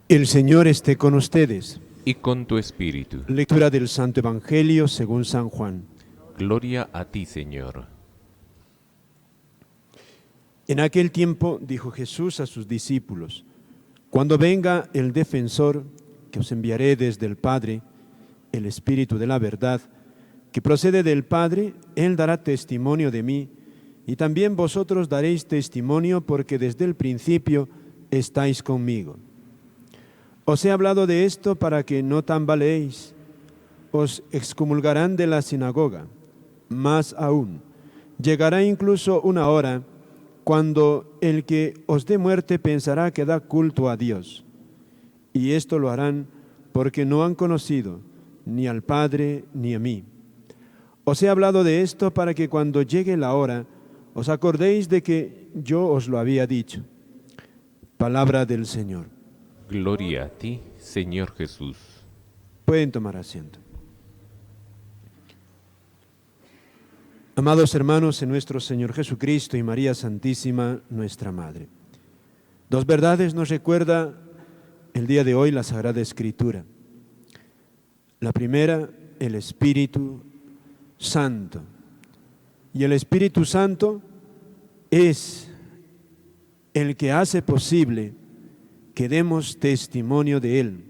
El Señor esté con ustedes. Y con tu espíritu. Lectura del Santo Evangelio según San Juan. Gloria a ti, Señor. En aquel tiempo dijo Jesús a sus discípulos: Cuando venga el Defensor, que os enviaré desde el Padre, el Espíritu de la verdad, que procede del Padre, Él dará testimonio de mí, y también vosotros daréis testimonio, porque desde el principio estáis conmigo. Os he hablado de esto para que no tambaleéis. Os excomulgarán de la sinagoga. Más aún, llegará incluso una hora cuando el que os dé muerte pensará que da culto a Dios. Y esto lo harán porque no han conocido ni al Padre ni a mí. Os he hablado de esto para que cuando llegue la hora os acordéis de que yo os lo había dicho. Palabra del Señor. Gloria a ti, Señor Jesús. Pueden tomar asiento. Amados hermanos en nuestro Señor Jesucristo y María Santísima, nuestra Madre. Dos verdades nos recuerda el día de hoy la Sagrada Escritura. La primera, el Espíritu Santo. Y el Espíritu Santo es el que hace posible que demos testimonio de Él.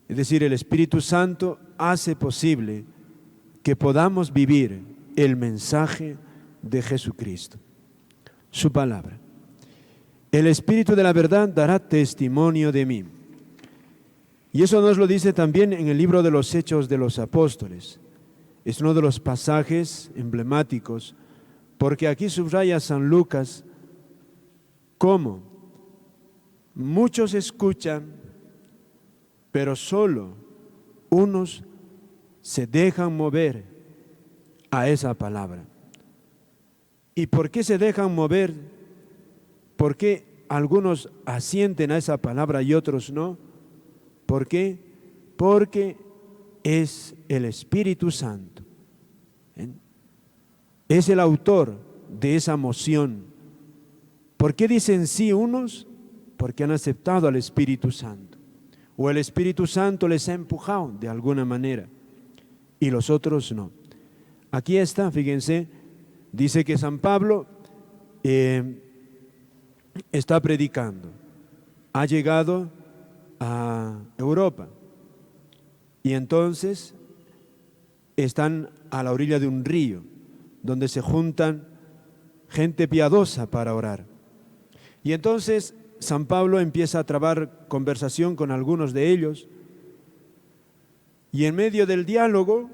Es decir, el Espíritu Santo hace posible que podamos vivir el mensaje de Jesucristo, su palabra. El Espíritu de la verdad dará testimonio de mí. Y eso nos lo dice también en el libro de los Hechos de los Apóstoles. Es uno de los pasajes emblemáticos, porque aquí subraya San Lucas cómo muchos escuchan, pero solo unos se dejan mover a esa palabra. ¿Y por qué se dejan mover? ¿Por qué algunos asienten a esa palabra y otros no? ¿Por qué? Porque es el Espíritu Santo. Es el autor de esa moción. ¿Por qué dicen sí unos? Porque han aceptado al Espíritu Santo. O el Espíritu Santo les ha empujado de alguna manera y los otros no. Aquí está, fíjense, dice que San Pablo está predicando. Ha llegado a Europa y entonces están a la orilla de un río donde se juntan gente piadosa para orar. Y entonces San Pablo empieza a trabar conversación con algunos de ellos y en medio del diálogo,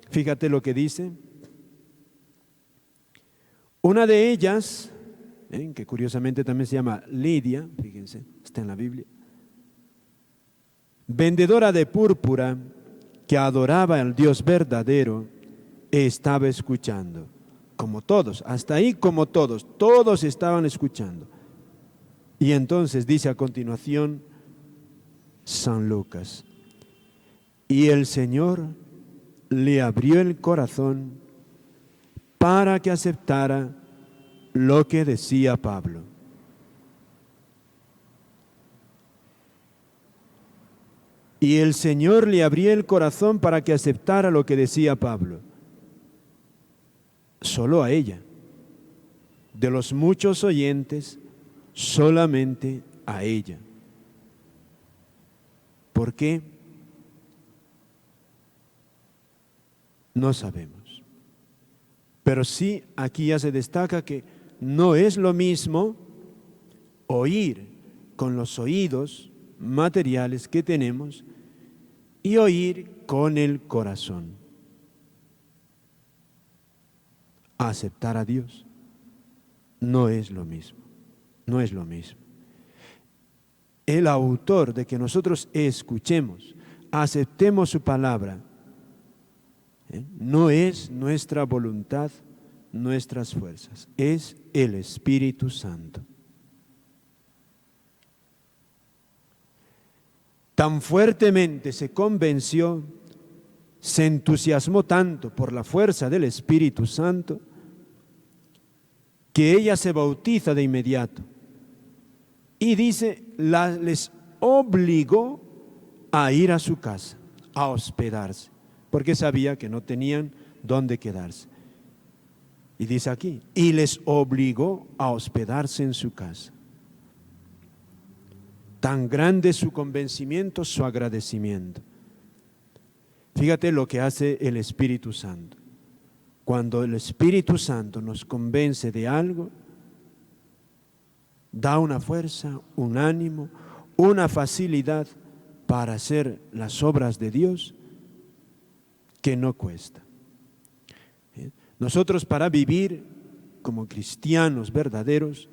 fíjate lo que dice, una de ellas, que curiosamente también se llama Lidia, fíjense, está en la Biblia, vendedora de púrpura que adoraba al Dios verdadero, estaba escuchando, como todos, hasta ahí como todos estaban escuchando. Y entonces dice a continuación San Lucas, y el Señor le abrió el corazón para que aceptara lo que decía Pablo. Y el Señor le abrió el corazón para que aceptara lo que decía Pablo. Solo a ella. De los muchos oyentes, solamente a ella. ¿Por qué? No sabemos. Pero sí, aquí ya se destaca que no es lo mismo oír con los oídos materiales que tenemos y oír con el corazón. Aceptar a Dios no es lo mismo. No es lo mismo. El autor de que nosotros escuchemos, aceptemos su palabra, no es nuestra voluntad, nuestras fuerzas, es el Espíritu Santo. Tan fuertemente se convenció, se entusiasmó tanto por la fuerza del Espíritu Santo, que ella se bautiza de inmediato. Y dice, les obligó a ir a su casa, a hospedarse, porque sabía que no tenían dónde quedarse. Y dice aquí, y les obligó a hospedarse en su casa. Tan grande su convencimiento, su agradecimiento. Fíjate lo que hace el Espíritu Santo. Cuando el Espíritu Santo nos convence de algo, da una fuerza, un ánimo, una facilidad para hacer las obras de Dios que no cuesta. Nosotros, para vivir como cristianos verdaderos,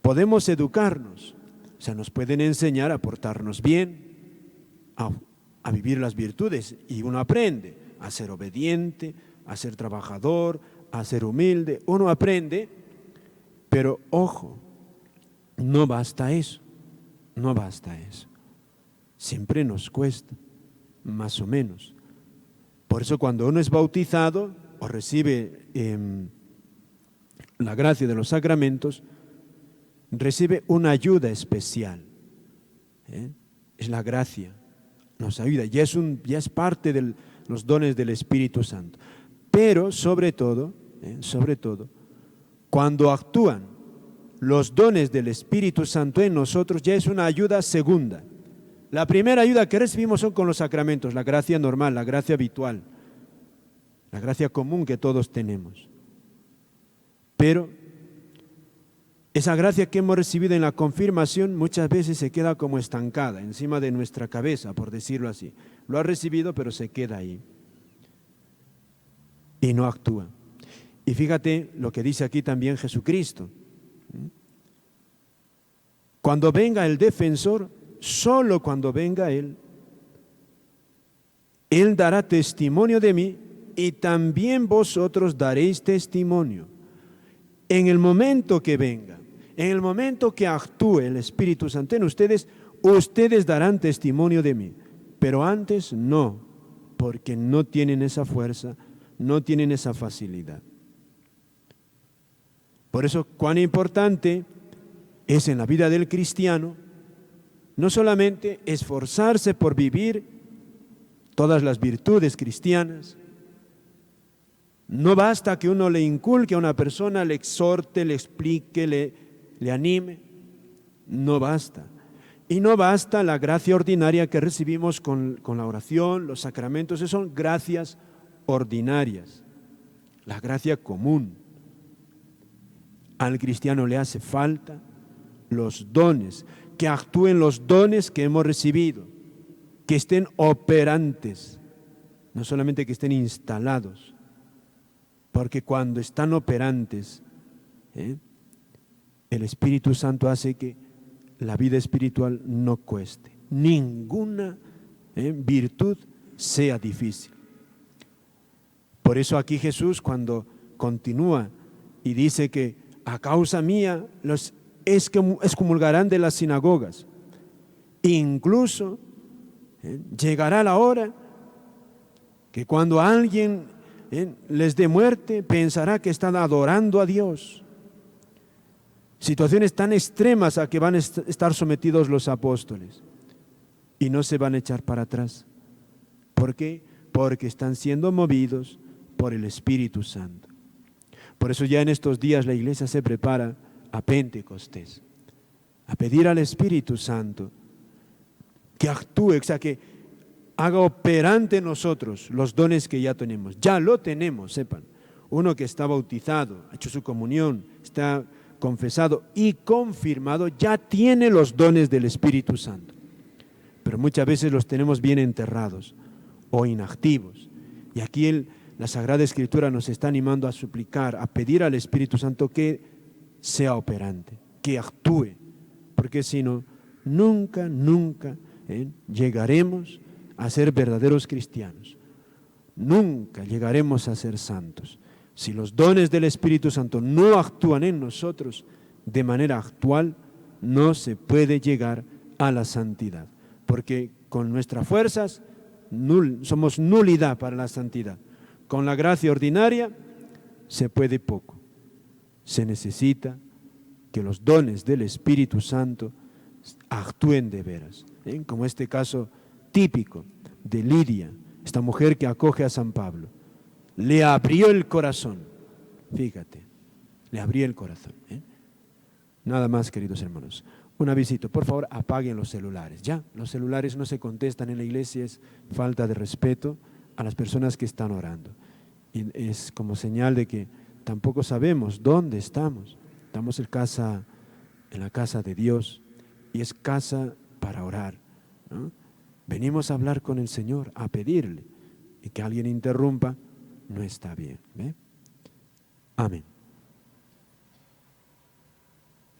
podemos educarnos, o sea, nos pueden enseñar a portarnos bien, a vivir las virtudes, y uno aprende a ser obediente, a ser trabajador, a ser humilde, uno aprende, pero ojo, no basta eso, no basta eso. Siempre nos cuesta, más o menos. Por eso cuando uno es bautizado o recibe la gracia de los sacramentos, recibe una ayuda especial. Es la gracia, nos ayuda, ya es parte de los dones del Espíritu Santo. Pero sobre todo, cuando actúan los dones del Espíritu Santo en nosotros, ya es una ayuda segunda. La primera ayuda que recibimos son con los sacramentos, la gracia normal, la gracia habitual, la gracia común que todos tenemos. Pero esa gracia que hemos recibido en la confirmación muchas veces se queda como estancada encima de nuestra cabeza, por decirlo así. Lo ha recibido, pero se queda ahí y no actúa. Y fíjate lo que dice aquí también Jesucristo. Cuando venga el defensor, solo cuando venga Él dará testimonio de mí y también vosotros daréis testimonio. En el momento que venga, en el momento que actúe el Espíritu Santo en ustedes, ustedes darán testimonio de mí. Pero antes no, porque no tienen esa fuerza, no tienen esa facilidad. Por eso, cuán importante es en la vida del cristiano no solamente esforzarse por vivir todas las virtudes cristianas. No basta que uno le inculque a una persona, le exhorte, le explique, le anime. No basta. Y no basta la gracia ordinaria que recibimos con la oración, los sacramentos, esas son gracias ordinarias, la gracia común. Al cristiano le hace falta los dones, que actúen los dones que hemos recibido, que estén operantes, no solamente que estén instalados, porque cuando están operantes, el Espíritu Santo hace que la vida espiritual no cueste, ninguna virtud sea difícil. Por eso aquí Jesús, cuando continúa y dice que a causa mía los excomulgarán de las sinagogas, incluso llegará la hora que cuando alguien les dé muerte, pensará que están adorando a Dios. Situaciones tan extremas a que van a estar sometidos los apóstoles y no se van a echar para atrás. ¿Por qué? Porque están siendo movidos por el Espíritu Santo. Por eso ya en estos días la iglesia se prepara a Pentecostés, a pedir al Espíritu Santo que actúe, o sea, que haga operante en nosotros los dones que ya tenemos. Ya lo tenemos, sepan. Uno que está bautizado, ha hecho su comunión, está confesado y confirmado, ya tiene los dones del Espíritu Santo. Pero muchas veces los tenemos bien enterrados o inactivos. Y aquí la Sagrada Escritura nos está animando a suplicar, a pedir al Espíritu Santo que sea operante, que actúe, porque si no, nunca llegaremos a ser verdaderos cristianos. Nunca llegaremos a ser santos. Si los dones del Espíritu Santo no actúan en nosotros de manera actual, no se puede llegar a la santidad, porque con nuestras fuerzas somos nulidad para la santidad. Con la gracia ordinaria se puede poco. Se necesita que los dones del Espíritu Santo actúen de veras, como este caso típico de Lidia, esta mujer que acoge a San Pablo. Le abrió el corazón, fíjate, le abrió el corazón. Nada más, queridos hermanos. Un avisito, por favor, apaguen los celulares. Ya, los celulares no se contestan en la iglesia, es falta de respeto a las personas que están orando. Y es como señal de que tampoco sabemos dónde estamos. Estamos en la casa de Dios, y es casa para orar, ¿no? Venimos a hablar con el Señor, a pedirle, y que alguien interrumpa no está bien. ¿Ve? Amén.